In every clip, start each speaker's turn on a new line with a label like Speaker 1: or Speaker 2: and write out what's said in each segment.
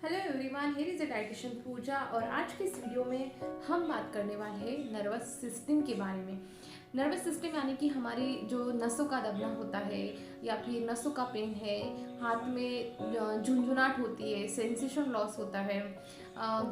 Speaker 1: Hello everyone, here is the dietitian Pooja. और आज के इस वीडियो में हम बात करने वाले हैं नर्वस सिस्टम के बारे में। नर्वस सिस्टम यानी कि हमारी जो नसों का दबना होता है या फिर नसों का पेन है, हाथ में झुंझुनाहट होती है, सेंसेशन लॉस होता है,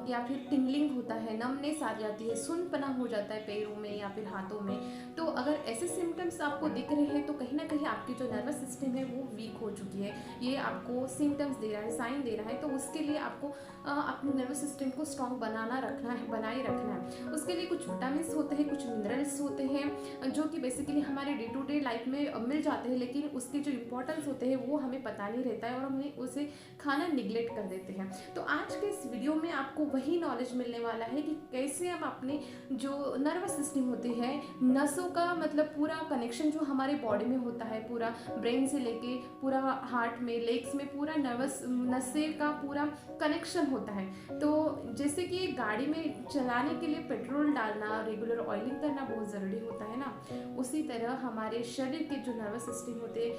Speaker 1: या फिर टिंगलिंग होता है, नमनेस आ जाती है, सुनपना हो जाता है पैरों में या फिर हाथों में। तो अगर ऐसे सिम्टम्स आपको दिख रहे हैं तो कहीं ना कहीं आपकी जो नर्वस सिस्टम है वो वीक हो चुकी है। ये आपको सिम्टम्स दे रहा है, साइन दे रहा है। तो उसके लिए आपको अपने नर्वस सिस्टम को स्ट्रॉन्ग बनाए रखना है। उसके लिए कुछ विटामिन होते हैं, कुछ मिनरल्स होते हैं जो कि बेसिकली हमारे डे टू डे लाइफ में मिल जाते हैं, लेकिन उसके जो इम्पोर्टेंस होते हैं वो हमें पता नहीं रहता है और हमें उसे खाना निगलेक्ट कर देते हैं। तो आज के इस वीडियो में आपको वही नॉलेज मिलने वाला है कि कैसे हम अपने जो नर्वस सिस्टम होती है, नसों का मतलब पूरा कनेक्शन जो हमारे बॉडी में होता है, पूरा ब्रेन से लेके पूरा हार्ट में, लेग्स में, पूरा नर्वस नसे का पूरा कनेक्शन होता है। तो जैसे कि गाड़ी में चलाने के लिए पेट्रोल डालना, रेगुलर ऑयलिंग करना बहुत ज़रूरी होता है ना, उसी तरह हमारे शरीर के जो नर्वस सिस्टम होते हैं,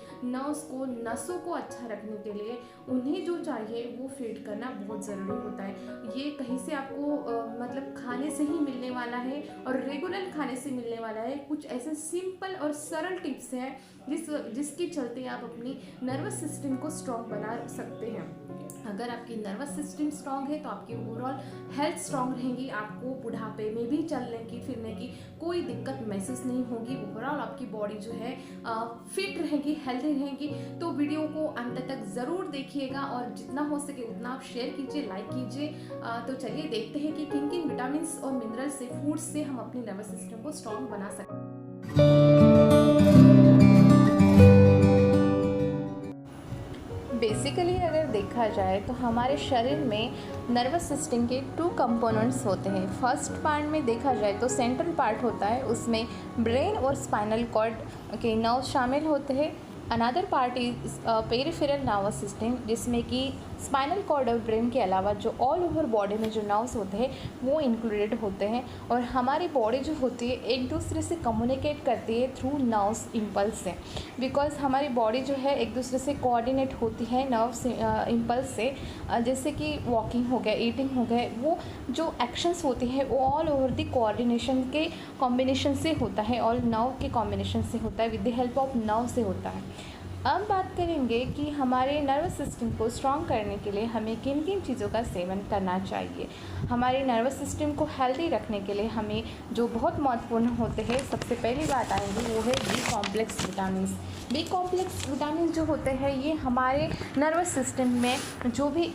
Speaker 1: नसों को अच्छा रखने के लिए उन्हें जो चाहिए वो फीड करना बहुत ज़रूरी होता है। ये कहीं से आपको मतलब खाने से ही मिलने वाला है और रेगुलर खाने से मिलने वाला है। कुछ ऐसे सिंपल और सरल टिप्स हैं जिसके चलते आप अपनी नर्वस सिस्टम को स्ट्रॉन्ग बना सकते हैं। अगर आपकी नर्वस सिस्टम स्ट्रांग है तो आपकी ओवरऑल हेल्थ स्ट्रांग रहेगी। आपको बुढ़ापे में भी चलने की फिरने की कोई दिक्कत महसूस नहीं होगी। ओवरऑल आपकी बॉडी जो है फिट रहेगी, हेल्दी रहेगी। तो वीडियो को अंत तक ज़रूर देखिएगा और जितना हो सके उतना आप शेयर कीजिए, लाइक कीजिए। तो चलिए देखते हैं कि किन किन विटामिन और मिनरल से, फूड्स से हम अपनी नर्वस सिस्टम को स्ट्रॉन्ग बना सकते हैं। बेसिकली अगर देखा जाए तो हमारे शरीर में नर्वस सिस्टम के 2 कंपोनेंट्स होते हैं। फर्स्ट पार्ट में देखा जाए तो सेंट्रल पार्ट होता है, उसमें ब्रेन और स्पाइनल कॉर्ड के नर्व शामिल होते हैं। Another part is peripheral nervous system, जिसमें कि स्पाइनल कॉर्ड और ब्रेन के अलावा जो ऑल ओवर बॉडी में जो नर्व्स होते हैं वो इंक्लूडेड होते हैं। और हमारी बॉडी जो होती है एक दूसरे से कम्युनिकेट करती है थ्रू नर्व्स इम्पल्स से, बिकॉज हमारी बॉडी जो है एक दूसरे से कोऑर्डिनेट होती है नर्व्स इम्पल्स से। जैसे कि वॉकिंग हो गया, ईटिंग हो गए, वो जो एक्शंस होती हैं वो ऑल ओवर द कोऑर्डिनेशन के कॉम्बिनेशन से होता है और नर्व के कॉम्बिनेशन से होता है, with the help of nerve से होता है। अब बात करेंगे कि हमारे नर्वस सिस्टम को स्ट्रॉन्ग करने के लिए हमें किन किन चीज़ों का सेवन करना चाहिए। हमारे नर्वस सिस्टम को हेल्दी रखने के लिए हमें जो बहुत महत्वपूर्ण होते हैं, सबसे पहली बात आएंगी वो है B complex vitamin. B complex vitamin जो होते हैं ये हमारे नर्वस सिस्टम में जो भी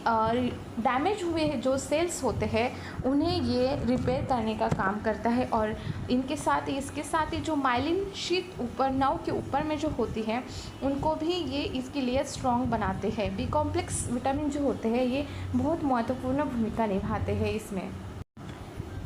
Speaker 1: डैमेज हुए जो सेल्स होते हैं उन्हें ये रिपेयर करने का काम करता है। और इसके साथ ही जो माइलिन शीट ऊपर नर्व के ऊपर में जो होती है उनको भी ये इसके लिए स्ट्रॉन्ग बनाते हैं। बी कॉम्प्लेक्स विटामिन जो होते हैं ये बहुत महत्वपूर्ण भूमिका निभाते हैं इसमें।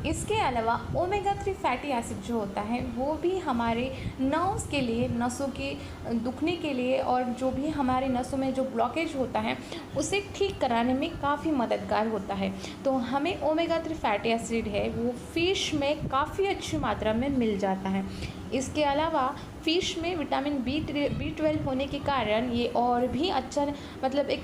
Speaker 1: इसके अलावा ओमेगा 3 फैटी एसिड जो होता है वो भी हमारे नर्व्स के लिए, नसों के दुखने के लिए और जो भी हमारे नसों में जो ब्लॉकेज होता है उसे ठीक कराने में काफ़ी मददगार होता है। तो हमें ओमेगा 3 फैटी एसिड है वो फ़िश में काफ़ी अच्छी मात्रा में मिल जाता है। इसके अलावा फ़िश में विटामिन B12 होने के कारण ये और भी अच्छा, मतलब एक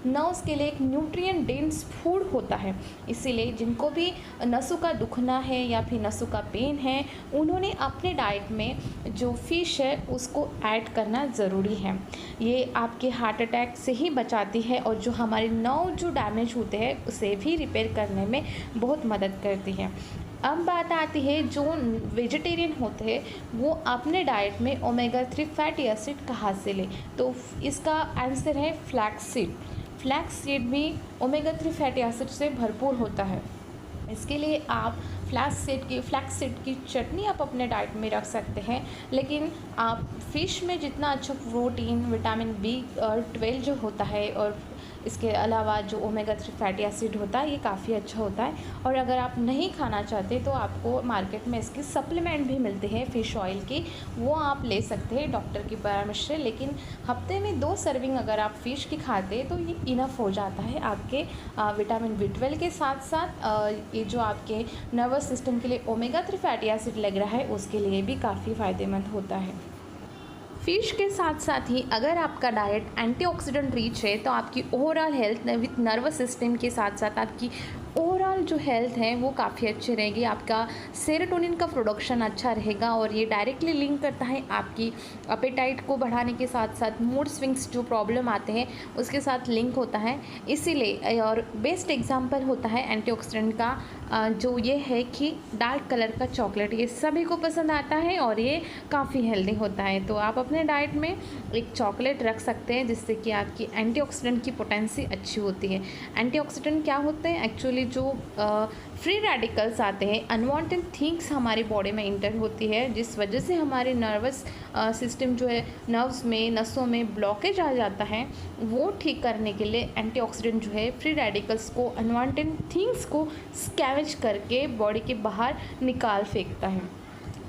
Speaker 1: नर्व्स के लिए एक न्यूट्रिएंट डेंस फूड होता है। इसीलिए जिनको भी नसों का दुखना है या फिर नसों का पेन है उन्होंने अपने डाइट में जो फ़िश है उसको ऐड करना ज़रूरी है। ये आपके हार्ट अटैक से ही बचाती है और जो हमारे नर्व जो डैमेज होते हैं उसे भी रिपेयर करने में बहुत मदद करती है। अब बात आती है जो वेजिटेरियन होते हैं वो अपने डाइट में ओमेगा 3 फैटी एसिड कहाँ से ले, तो इसका आंसर है फ्लैक्स सीड। फ्लैक्स सीड भी ओमेगा 3 फैटी एसिड से भरपूर होता है। इसके लिए आप फ्लैक्स सीड की चटनी आप अपने डाइट में रख सकते हैं। लेकिन आप फ़िश में जितना अच्छा प्रोटीन, विटामिन B12 जो होता है और इसके अलावा जो ओमेगा 3 फैटी एसिड होता है ये काफ़ी अच्छा होता है। और अगर आप नहीं खाना चाहते तो आपको मार्केट में इसके सप्लीमेंट भी मिलते हैं फ़िश ऑयल की, वो आप ले सकते हैं डॉक्टर की परामर्श से। लेकिन हफ्ते में 2 सर्विंग अगर आप फ़िश की खाते तो ये इनफ हो जाता है आपके विटामिन B12 के साथ साथ ये जो आपके नर्वस सिस्टम के लिए ओमेगा 3 फैटी एसिड लग रहा है उसके लिए भी काफ़ी फ़ायदेमंद होता है। फिश के साथ साथ ही अगर आपका डाइट एंटीऑक्सीडेंट रिच है तो आपकी overall health with nervous system के साथ साथ आपकी ओवरऑल जो हेल्थ है वो काफ़ी अच्छी रहेगी। आपका सेरोटोनिन का प्रोडक्शन अच्छा रहेगा और ये डायरेक्टली लिंक करता है आपकी अपेटाइट को बढ़ाने के साथ साथ मूड स्विंग्स जो प्रॉब्लम आते हैं उसके साथ लिंक होता है। इसीलिए और बेस्ट एग्जांपल होता है एंटीऑक्सीडेंट का जो ये है कि डार्क कलर का चॉकलेट, ये सभी को पसंद आता है और ये काफ़ी हेल्दी होता है। तो आप अपने डाइट में एक चॉकलेट रख सकते हैं जिससे कि आपकी एंटीऑक्सीडेंट की पोटेंसी अच्छी होती है। एंटीऑक्सीडेंट क्या होते हैं एक्चुअली, जो फ्री रेडिकल्स आते हैं, अनवांटेड थिंग्स हमारी बॉडी में इंटर होती है जिस वजह से हमारे नर्वस सिस्टम जो है, नर्व्स में, नसों में ब्लॉकेज आ जाता है, वो ठीक करने के लिए एंटीऑक्सीडेंट जो है फ्री रेडिकल्स को, अनवांटेड थिंग्स को स्कैवेज करके बॉडी के बाहर निकाल फेंकता है।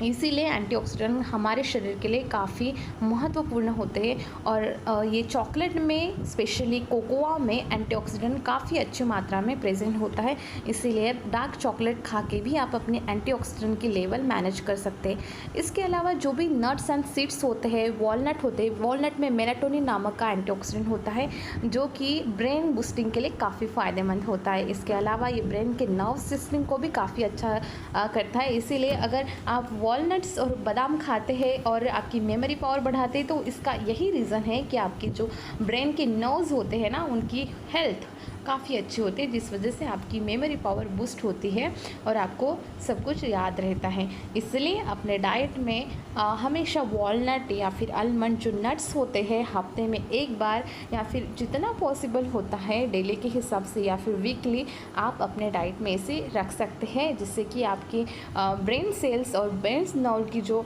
Speaker 1: इसीलिए एंटीऑक्सीडेंट हमारे शरीर के लिए काफ़ी महत्वपूर्ण होते हैं और ये चॉकलेट में, स्पेशली कोकोआ में एंटीऑक्सीडेंट काफ़ी अच्छी मात्रा में प्रेजेंट होता है। इसीलिए डार्क चॉकलेट खा के भी आप अपने एंटीऑक्सीडेंट की लेवल मैनेज कर सकते हैं। इसके अलावा जो भी नट्स एंड सीड्स होते हैं, वॉलनट होते हैं, वॉलनट में मेलाटोनिन नामक का एंटीऑक्सीडेंट होता है जो कि ब्रेन बूस्टिंग के लिए काफ़ी फ़ायदेमंद होता है। इसके अलावा ये ब्रेन के नर्व सिस्टम को भी काफ़ी अच्छा करता है। इसीलिए अगर आप वॉलनट्स और बादाम खाते हैं और आपकी मेमोरी पावर बढ़ाते हैं तो इसका यही रीज़न है कि आपके जो ब्रेन के नर्व्स होते हैं ना, उनकी हेल्थ काफ़ी अच्छी होती है जिस वजह से आपकी मेमोरी पावर बूस्ट होती है और आपको सब कुछ याद रहता है। इसलिए अपने डाइट में हमेशा वॉलनट या फिर आलमंड जो नट्स होते हैं हफ्ते में एक बार या फिर जितना पॉसिबल होता है डेली के हिसाब से या फिर वीकली आप अपने डाइट में इसे रख सकते हैं जिससे कि आपके ब्रेन सेल्स और ब्रेन नर्व की जो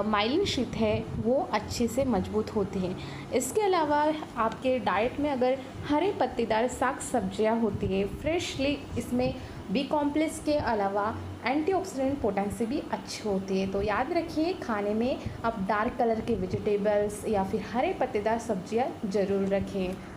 Speaker 1: माइलिन शीट है वो अच्छे से मजबूत होती है। इसके अलावा आपके डाइट में अगर हरे पत्तेदार साग सब्जियां होती है फ्रेशली, इसमें बी कॉम्प्लेक्स के अलावा एंटीऑक्सीडेंट पोटेंसी भी अच्छी होती है। तो याद रखिए खाने में आप डार्क कलर के वेजिटेबल्स या फिर हरे पत्तेदार सब्जियां ज़रूर रखें।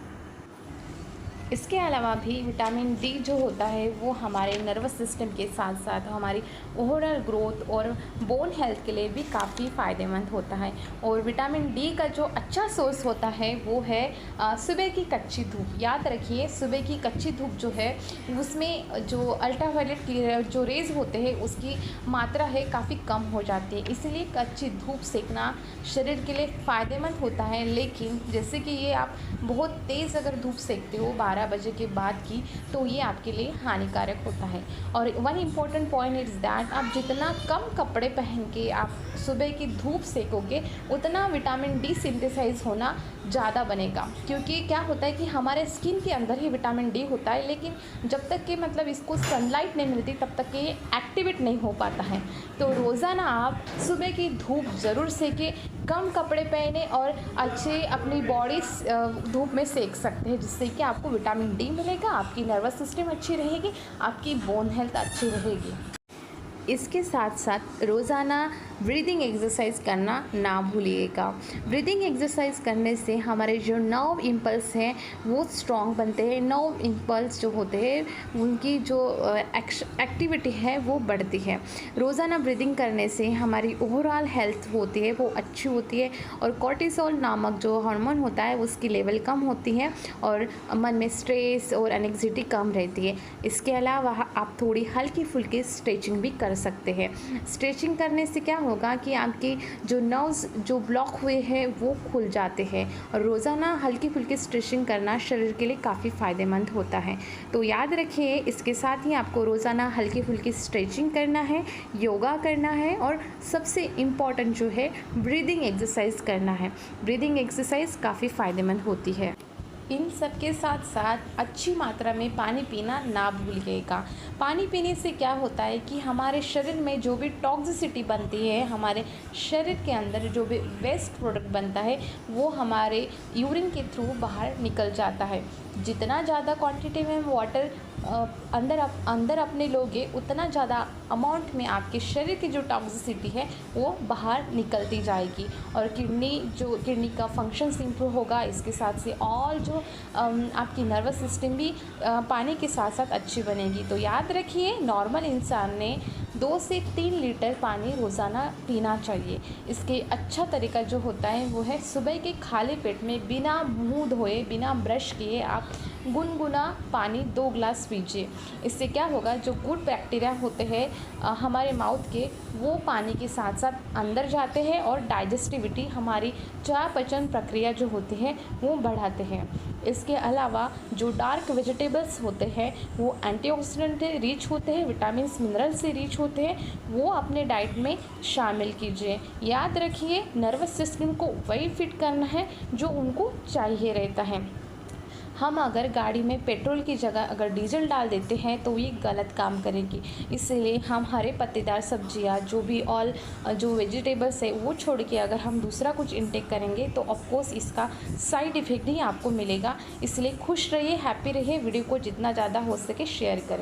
Speaker 1: इसके अलावा भी विटामिन डी जो होता है वो हमारे नर्वस सिस्टम के साथ साथ हमारी ओवरऑल ग्रोथ और बोन हेल्थ के लिए भी काफ़ी फ़ायदेमंद होता है। और विटामिन डी का जो अच्छा सोर्स होता है वो है सुबह की कच्ची धूप। याद रखिए सुबह की कच्ची धूप जो है उसमें जो अल्ट्रावायलेट जो रेज़ होते हैं उसकी मात्रा है काफ़ी कम हो जाती है, इसलिए कच्ची धूप सेकना शरीर के लिए फ़ायदेमंद होता है। लेकिन जैसे कि ये आप बहुत तेज़ अगर धूप सेकते हो 12 बजे के बाद की, तो ये आपके लिए हानिकारक होता है। और one important point is that आप जितना कम कपड़े पहन के आप सुबह की धूप सेकोगे उतना विटामिन डी सिंथेसाइज होना ज़्यादा बनेगा, क्योंकि क्या होता है कि हमारे स्किन के अंदर ही विटामिन डी होता है, लेकिन जब तक कि मतलब इसको सनलाइट नहीं मिलती तब तक कि ये एक्टिवेट नहीं हो पाता है। तो रोज़ाना आप सुबह की धूप ज़रूर सेकें, कम कपड़े पहने और अच्छे अपनी बॉडी धूप में सेक सकते हैं जिससे कि आपको विटामिन डी मिलेगा, आपकी नर्वस सिस्टम अच्छी रहेगी, आपकी बोन हेल्थ अच्छी रहेगी। इसके साथ साथ रोज़ाना ब्रीदिंग एक्सरसाइज करना ना भूलिएगा। ब्रीदिंग एक्सरसाइज करने से हमारे जो नर्व इम्पल्स हैं वो स्ट्रॉन्ग बनते हैं। नर्व इम्पल्स जो होते हैं उनकी जो एक्टिविटी है वो बढ़ती है। रोज़ाना ब्रीदिंग करने से हमारी ओवरऑल हेल्थ होती है वो अच्छी होती है और कॉर्टिसोल नामक जो हार्मोन होता है उसकी लेवल कम होती है और मन में स्ट्रेस और एंग्जाइटी कम रहती है। इसके अलावा आप थोड़ी हल्की फुल्की स्ट्रेचिंग भी कर सकते हैं। स्ट्रेचिंग करने से क्या होगा कि आपके जो नर्व्स जो ब्लॉक हुए हैं वो खुल जाते हैं और रोज़ाना हल्की फुल्की स्ट्रेचिंग करना शरीर के लिए काफ़ी फ़ायदेमंद होता है। तो याद रखिए इसके साथ ही आपको रोज़ाना हल्की फुल्की स्ट्रेचिंग करना है, योगा करना है और सबसे इम्पॉर्टेंट जो है ब्रीदिंग एक्सरसाइज करना है। ब्रीदिंग एक्सरसाइज काफ़ी फ़ायदेमंद होती है। इन सब के साथ साथ अच्छी मात्रा में पानी पीना ना भूलिएगा। पानी पीने से क्या होता है कि हमारे शरीर में जो भी टॉक्सिसिटी बनती है, हमारे शरीर के अंदर जो भी वेस्ट प्रोडक्ट बनता है वो हमारे यूरिन के थ्रू बाहर निकल जाता है। जितना ज़्यादा क्वांटिटी में वाटर अंदर अपने लोगे उतना ज़्यादा अमाउंट में आपके शरीर की जो टॉक्सिसिटी है वो बाहर निकलती जाएगी और किडनी का फंक्शंस इम्प्रूव होगा। इसके साथ से और जो आपकी नर्वस सिस्टम भी पानी के साथ साथ अच्छी बनेगी। तो याद रखिए, नॉर्मल इंसान ने 2 से 3 लीटर पानी रोज़ाना पीना चाहिए। इसके अच्छा तरीका जो होता है वो है सुबह के खाली पेट में बिना मुंह धोए, बिना ब्रश किए आप गुनगुना पानी 2 ग्लास पीजिए। इससे क्या होगा, जो गुड बैक्टीरिया होते हैं हमारे माउथ के, वो पानी के साथ साथ अंदर जाते हैं और डाइजेस्टिविटी, हमारी चयापचय प्रक्रिया जो होती है वो बढ़ाते हैं। इसके अलावा जो डार्क वेजिटेबल्स होते हैं वो एंटीऑक्सीडेंट रिच होते हैं, विटामिन मिनरल से रिच होते हैं, वो अपने डाइट में शामिल कीजिए। याद रखिए, नर्वस सिस्टम को वही फिट करना है जो उनको चाहिए रहता है। हम अगर गाड़ी में पेट्रोल की जगह अगर डीजल डाल देते हैं तो ये गलत काम करेगी। इसलिए हम हरे पत्तेदार सब्जियां, जो वेजिटेबल्स है वो छोड़ के अगर हम दूसरा कुछ इंटेक करेंगे तो ऑफकोर्स इसका साइड इफ़ेक्ट ही आपको मिलेगा। इसलिए खुश रहिए, हैप्पी रहिए। वीडियो को जितना ज़्यादा हो सके शेयर करें।